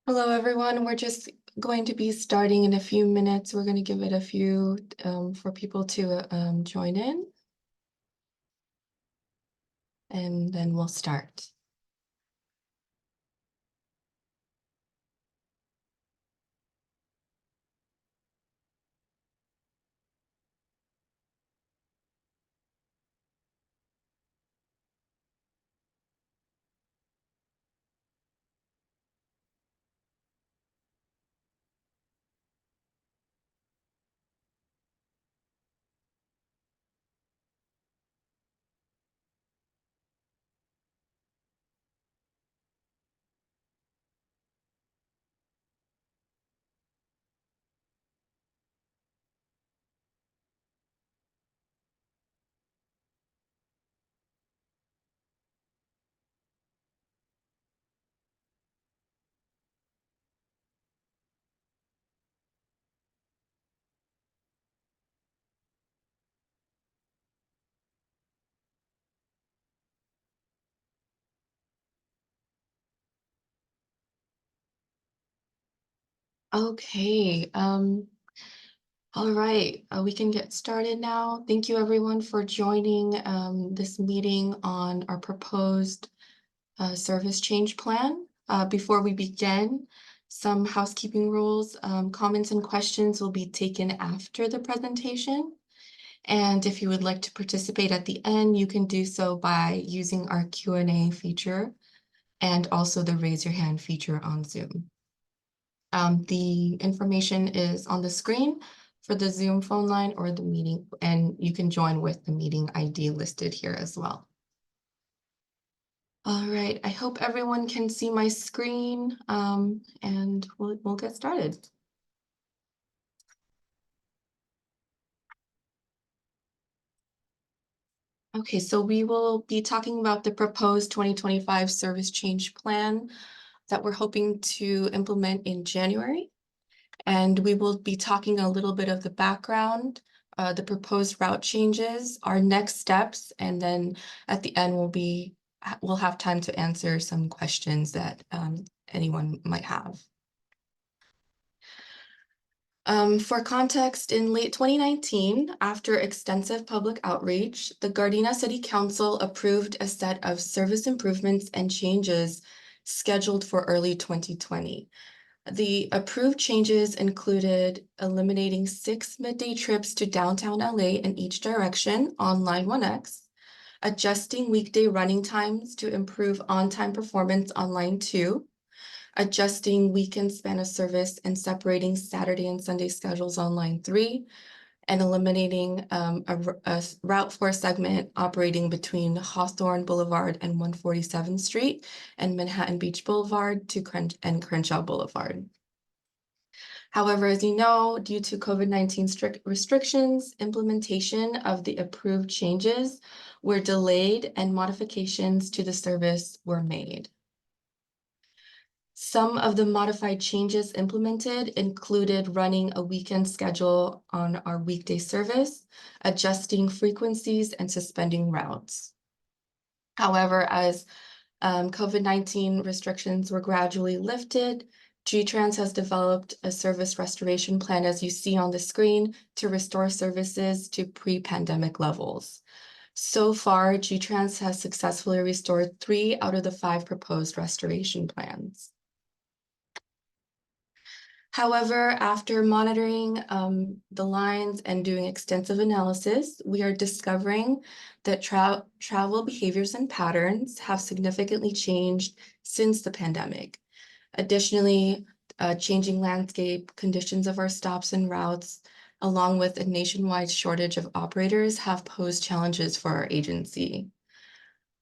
Hello, everyone. We're just going to be starting in a few minutes. We're going to give it a few for people to join in, and then we'll start. Okay. All right. We can get started now. Thank you, everyone, for joining this meeting on our proposed service change plan. Before we begin, some housekeeping rules. Comments and questions will be taken after the presentation. And if you would like to participate at the end, you can do so by using our Q&A feature and also the raise your hand feature on Zoom. The information is on the screen for the Zoom phone line or the meeting, and you can join with the meeting ID listed here as well. All right, I hope everyone can see my screen, and we'll get started. Okay, so we will be talking about the proposed 2025 service change plan that we're hoping to implement in January. And we will be talking a little bit of the background, the proposed route changes, our next steps, and then at the end we'll have time to answer some questions that anyone might have. For context, in late 2019, after extensive public outreach, the Gardena City Council approved a set of service improvements and changes scheduled for early 2020. The approved changes included eliminating 6 midday trips to downtown LA in each direction on Line 1X, adjusting weekday running times to improve on-time performance on Line 2, adjusting weekend span of service and separating Saturday and Sunday schedules on Line 3, and eliminating a route for a segment operating between Hawthorne Boulevard and 147th Street and Manhattan Beach Boulevard and Crenshaw Boulevard. However, as you know, due to COVID-19 strict restrictions, implementation of the approved changes were delayed and modifications to the service were made. Some of the modified changes implemented included running a weekend schedule on our weekday service, adjusting frequencies, and suspending routes. However, as COVID-19 restrictions were gradually lifted, G-Trans has developed a service restoration plan, as you see on the screen, to restore services to pre-pandemic levels. So far, G-Trans has successfully restored 3 out of the 5 proposed restoration plans. However, after monitoring the lines and doing extensive analysis, we are discovering that travel behaviors and patterns have significantly changed since the pandemic. Additionally, changing landscape, conditions of our stops and routes, along with a nationwide shortage of operators, have posed challenges for our agency.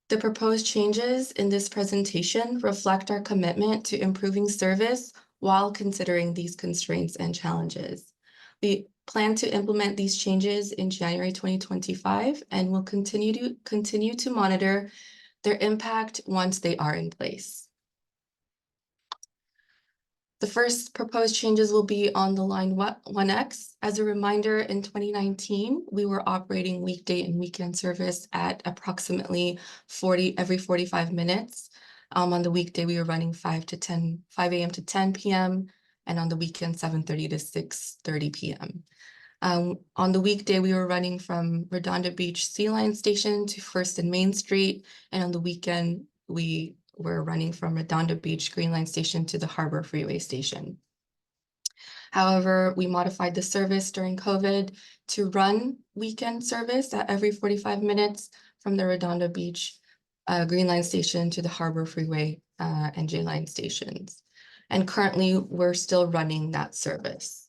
The proposed changes in this presentation reflect our commitment to improving service while considering these constraints and challenges. We plan to implement these changes in January 2025 and will continue to monitor their impact once they are in place. The first proposed changes will be on the Line 1X. As a reminder, in 2019, we were operating weekday and weekend service at approximately every 45 minutes. On the weekday, we were running 5 a.m. to 10 p.m. and on the weekend, 7:30 to 6:30 p.m. On the weekday, we were running from Redondo Beach Sea Line Station to First and Main Street, and on the weekend, we were running from Redondo Beach Green Line Station to the Harbor Freeway Station. However, we modified the service during COVID to run weekend service at every 45 minutes from the Redondo Beach Green Line Station to the Harbor Freeway and J Line stations. And currently, we're still running that service.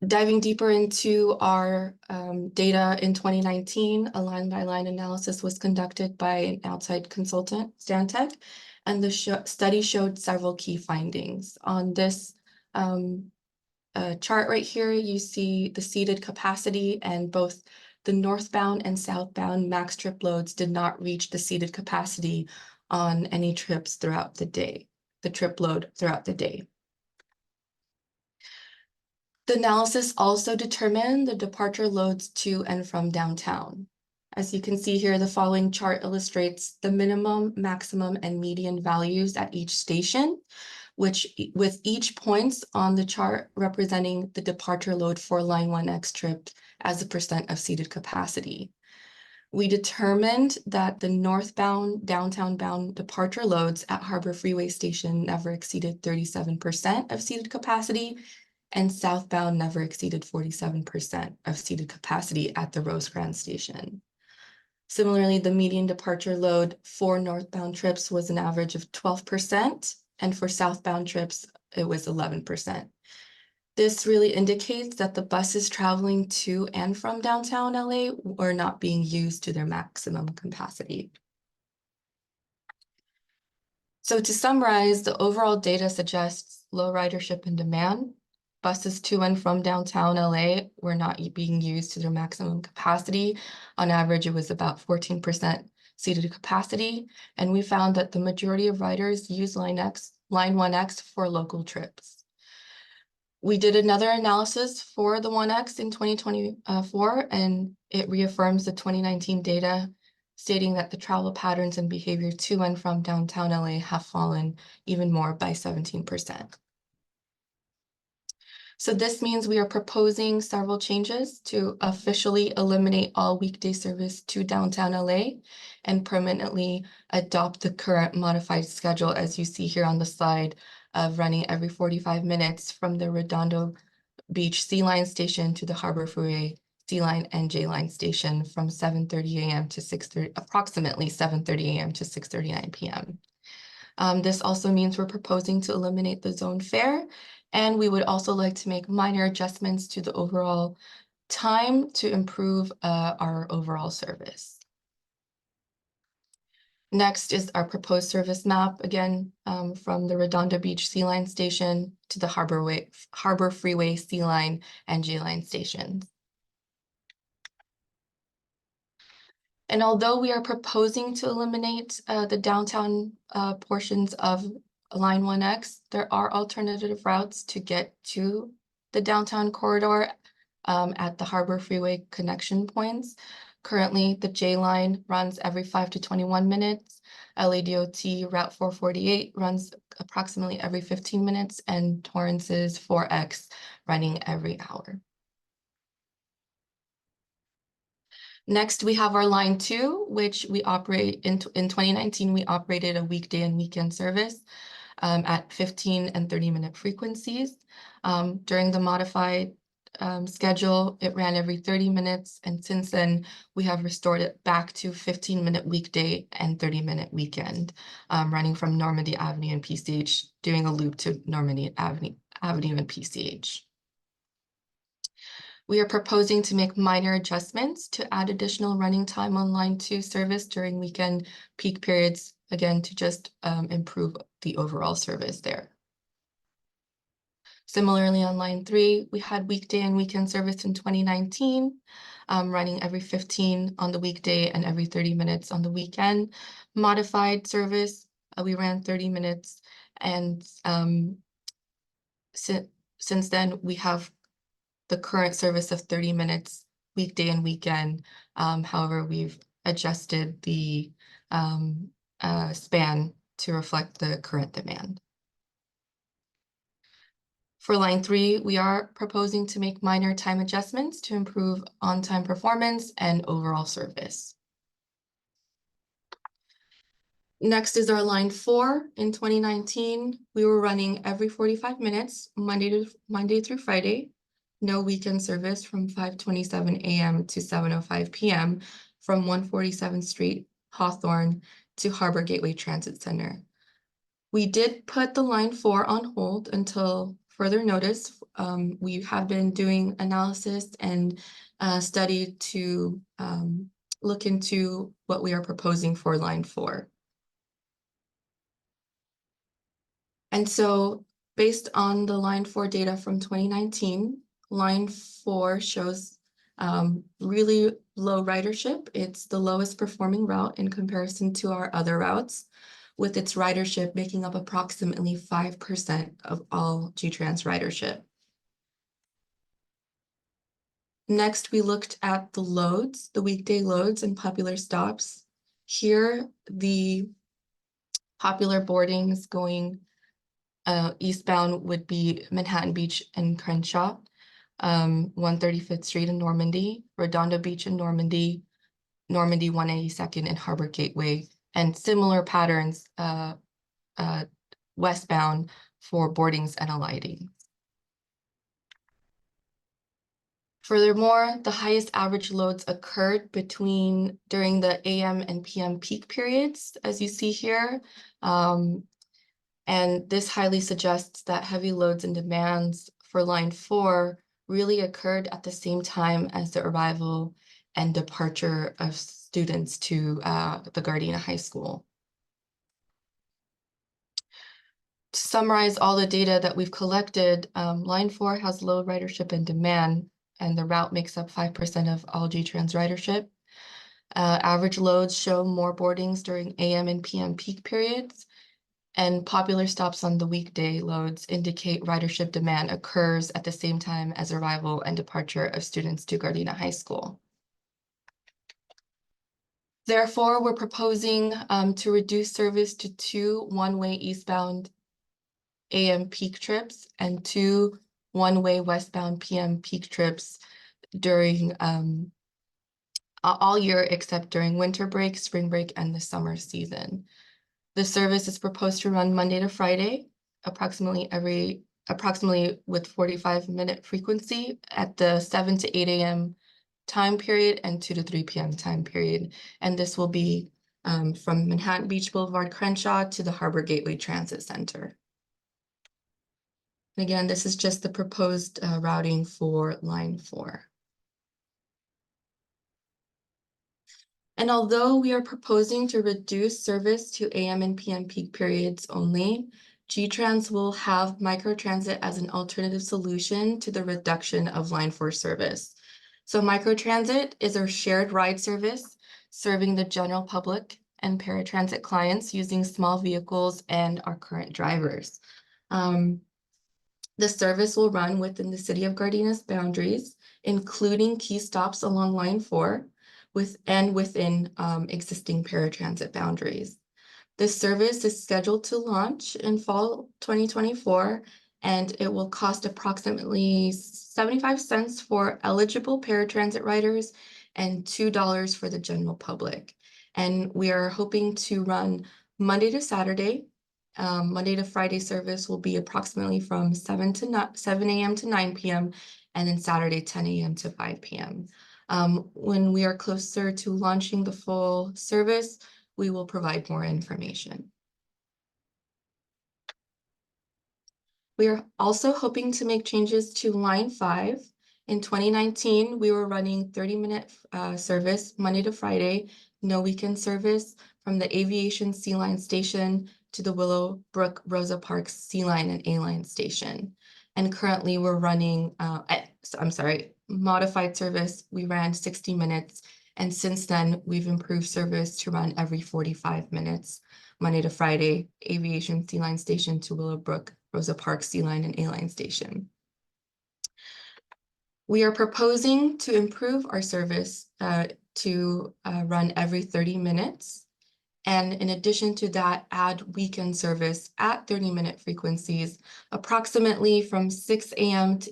Diving deeper into our data in 2019, a line-by-line analysis was conducted by an outside consultant, Stantec, and the study showed several key findings. On this chart right here, you see the seated capacity, and both the northbound and southbound max trip loads did not reach the seated capacity on any trips throughout the day, the trip load throughout the day. The analysis also determined the departure loads to and from downtown. As you can see here, the following chart illustrates the minimum, maximum, and median values at each station, which with each points on the chart representing the departure load for Line 1X trip as a % of seated capacity. We determined that the northbound, downtown-bound departure loads at Harbor Freeway Station never exceeded 37% of seated capacity, and southbound never exceeded 47% of seated capacity at the Rosecrans Station. Similarly, the median departure load for northbound trips was an average of 12%, and for southbound trips, it was 11%. This really indicates that the buses traveling to and from downtown LA were not being used to their maximum capacity. So to summarize, the overall data suggests low ridership and demand. Buses to and from downtown LA were not being used to their maximum capacity. On average, it was about 14% seated capacity, and we found that the majority of riders use Line 1X for local trips. We did another analysis for the 1X in 2024, and it reaffirms the 2019 data, stating that the travel patterns and behavior to and from downtown LA have fallen even more by 17%. So this means we are proposing several changes to officially eliminate all weekday service to downtown LA and permanently adopt the current modified schedule, as you see here on the slide, of running every 45 minutes from the Redondo Beach Sea Line Station to the Harbor Freeway C Line and J Line Station from 7:30 a.m. to approximately 7:30 a.m. to 6:39 p.m. This also means we're proposing to eliminate the zone fare, and we would also like to make minor adjustments to the overall time to improve our overall service. Next is our proposed service map, again, from the Redondo Beach Sea Line Station to the Harbor Freeway C Line and J Line stations. And although we are proposing to eliminate the downtown portions of Line 1X, there are alternative routes to get to the downtown corridor at the Harbor Freeway connection points. Currently, the J Line runs every 5 to 21 minutes. LADOT Route 448 runs approximately every 15 minutes, and Torrance's 4X running every hour. Next, we have our Line 2, which we operate in 2019, we operated a weekday and weekend service at 15 and 30-minute frequencies. During the modified schedule, it ran every 30 minutes, and since then, we have restored it back to 15-minute weekday and 30-minute weekend, running from Normandy Avenue and PCH, doing a loop to Normandy Avenue and PCH. We are proposing to make minor adjustments to add additional running time on Line 2 service during weekend peak periods, again, to just improve the overall service there. Similarly, on Line 3, we had weekday and weekend service in 2019, running every 15 on the weekday and every 30 minutes on the weekend. Modified service, we ran 30 minutes, and since then, we have the current service of 30 minutes weekday and weekend. However, we've adjusted the span to reflect the current demand. For line 3, we are proposing to make minor time adjustments to improve on-time performance and overall service. Next is our line 4. In 2019, we were running every 45 minutes, Monday through Friday. No weekend service from 5:27 a.m. to 7:05 p.m. from 147th Street, Hawthorne to Harbor Gateway Transit Center. We did put the line 4 on hold until further notice. We have been doing analysis and study to look into what we are proposing for line 4. And so based on the line 4 data from 2019, line 4 shows really low ridership. It's the lowest performing route in comparison to our other routes, with its ridership making up approximately 5% of all G-Trans ridership. Next, we looked at the loads, the weekday loads and popular stops. Here, the popular boardings going eastbound would be Manhattan Beach and Crenshaw, 135th Street in Normandy, Redondo Beach in Normandy, Normandy 182nd and Harbor Gateway, and similar patterns westbound for boardings and alighting. Furthermore, the highest average loads occurred during the AM and PM peak periods, as you see here. And this highly suggests that heavy loads and demands for line 4 really occurred at the same time as the arrival and departure of students to the Gardena High School. To summarize all the data that we've collected, line 4 has low ridership and demand, and the route makes up 5% of all G-Trans ridership. Average loads show more boardings during AM and PM peak periods, and popular stops on the weekday loads indicate ridership demand occurs at the same time as arrival and departure of students to Gardena High School. Therefore, we're proposing to reduce service to 2 one-way eastbound AM peak trips and 2 one-way westbound PM peak trips during all year except during winter break, spring break, and the summer season. The service is proposed to run Monday to Friday, approximately with 45-minute frequency at the 7 to 8 a.m. time period and 2 to 3 p.m. time period. And this will be from Manhattan Beach Boulevard, Crenshaw to the Harbor Gateway Transit Center. And again, this is just the proposed routing for line 4. And although we are proposing to reduce service to AM and PM peak periods only, G-Trans will have microtransit as an alternative solution to the reduction of line 4 service. So microtransit is a shared ride service serving the general public and paratransit clients using small vehicles and our current drivers. The service will run within the city of Gardena's boundaries, including key stops along line 4, within existing paratransit boundaries. This service is scheduled to launch in fall 2024, and it will cost approximately 75 cents for eligible paratransit riders and $2 for the general public. And we are hoping to run Monday to Saturday. Monday to Friday service will be approximately from 7 a.m. to 9 p.m. and then Saturday 10 a.m. to 5 p.m. When we are closer to launching the full service, we will provide more information. We are also hoping to make changes to line 5. In 2019, we were running 30-minute service Monday to Friday, no weekend service from the Aviation C Line station to the Willowbrook Rosa Parks C Line and A Line station. And currently we're running, modified service, we ran 60 minutes. And since then, we've improved service to run every 45 minutes, Monday to Friday, Aviation C Line station to Willowbrook, Rosa Parks C Line and A Line station. We are proposing to improve our service to run every 30 minutes And in addition to that, add weekend service at 30-minute frequencies, approximately from 6 a.m. to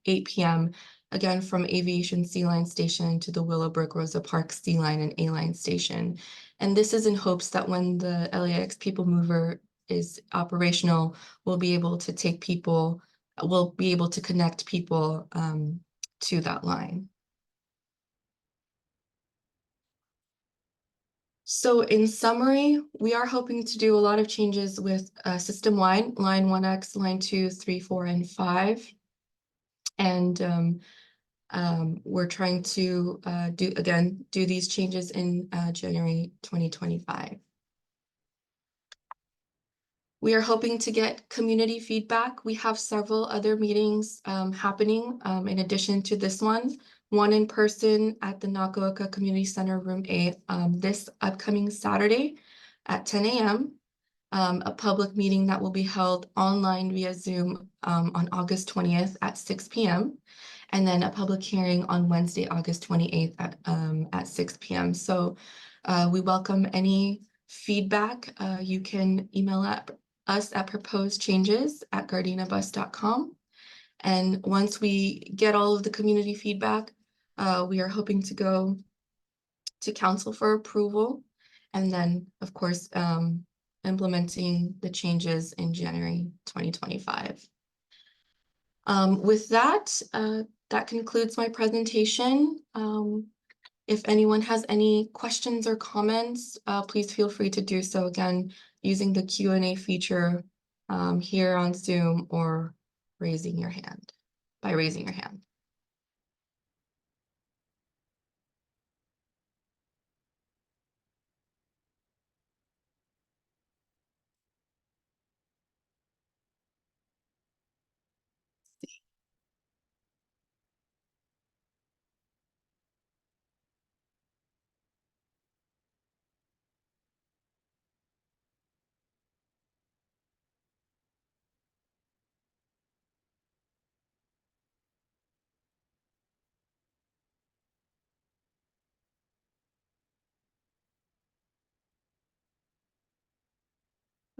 8 p.m., again, from Aviation C Line Station to the Willowbrook Rosa Park C Line and A Line Station. And this is in hopes that when the LAX People Mover is operational, we'll be able to connect people to that line. So in summary, we are hoping to do a lot of changes with system-wide, line 1X, line 2, 3, 4, and 5. And we're trying to do these changes in January 2025. We are hoping to get community feedback. We have several other meetings happening in addition to this one in person at the Nakaoka Community Center, Room 8, this upcoming Saturday at 10 a.m. A public meeting that will be held online via Zoom on August 20th at 6 p.m. And then a public hearing on Wednesday, August 28th at 6 p.m. So we welcome any feedback. You can email us at proposedchanges@gardinabus.com. And once we get all of the community feedback, we are hoping to go to council for approval. And then, of course, implementing the changes in January 2025. With that, that concludes my presentation. If anyone has any questions or comments, please feel free to do so again using the Q&A feature here on Zoom or by raising your hand.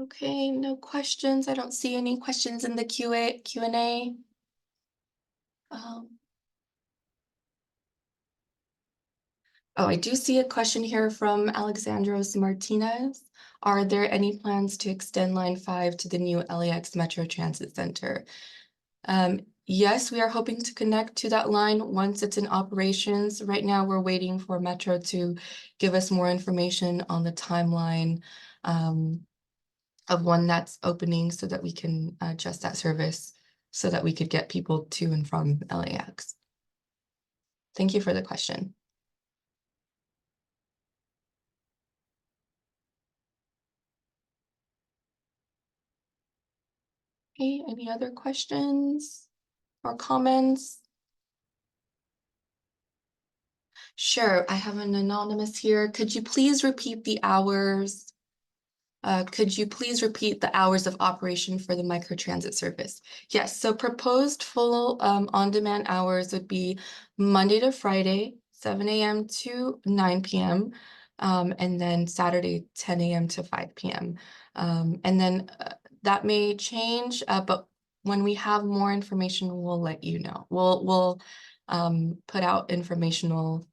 Okay, no questions. I don't see any questions in the Q&A. Oh, I do see a question here from Alexandros Martinez. Are there any plans to extend Line 5 to the new LAX Metro Transit Center? Yes, we are hoping to connect to that line once it's in operations. Right now, we're waiting for Metro to give us more information on the timeline of when that's opening so that we can adjust that service so that we could get people to and from LAX. Thank you for the question. Okay, any other questions or comments? Sure, I have an anonymous here. Could you please repeat the hours? Could you please repeat the hours of operation for the microtransit service? Yes, so proposed full on-demand hours would be Monday to Friday, 7 a.m. to 9 p.m. And then Saturday, 10 a.m. to 5 p.m. And then that may change, but when we have more information, we'll let you know. We'll put out informational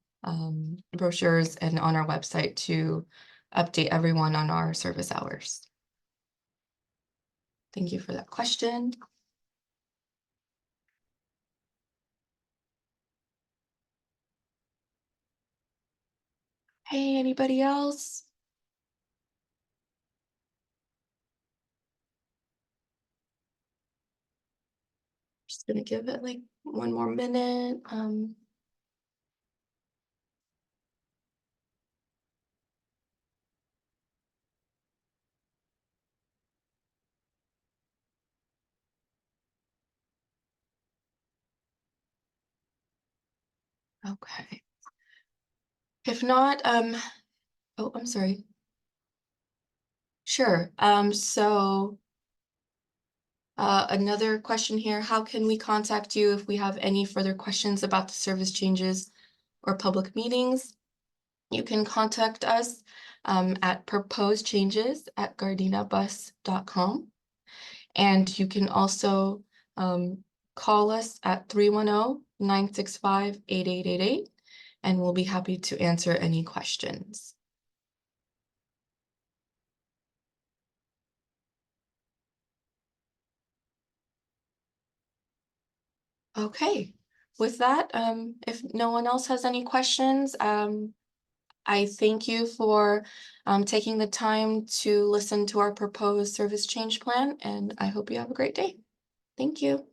brochures and on our website to update everyone on our service hours. Thank you for that question. Hey, anybody else? Just gonna give it like one more minute. Okay. If not, oh, I'm sorry. Sure. Another question here, how can we contact you if we have any further questions about the service changes or public meetings? You can contact us at proposedchanges@gardinabus.com. And you can also call us at 310-965-8888, and we'll be happy to answer any questions. Okay, with that, if no one else has any questions, I thank you for taking the time to listen to our proposed service change plan, and I hope you have a great day. Thank you.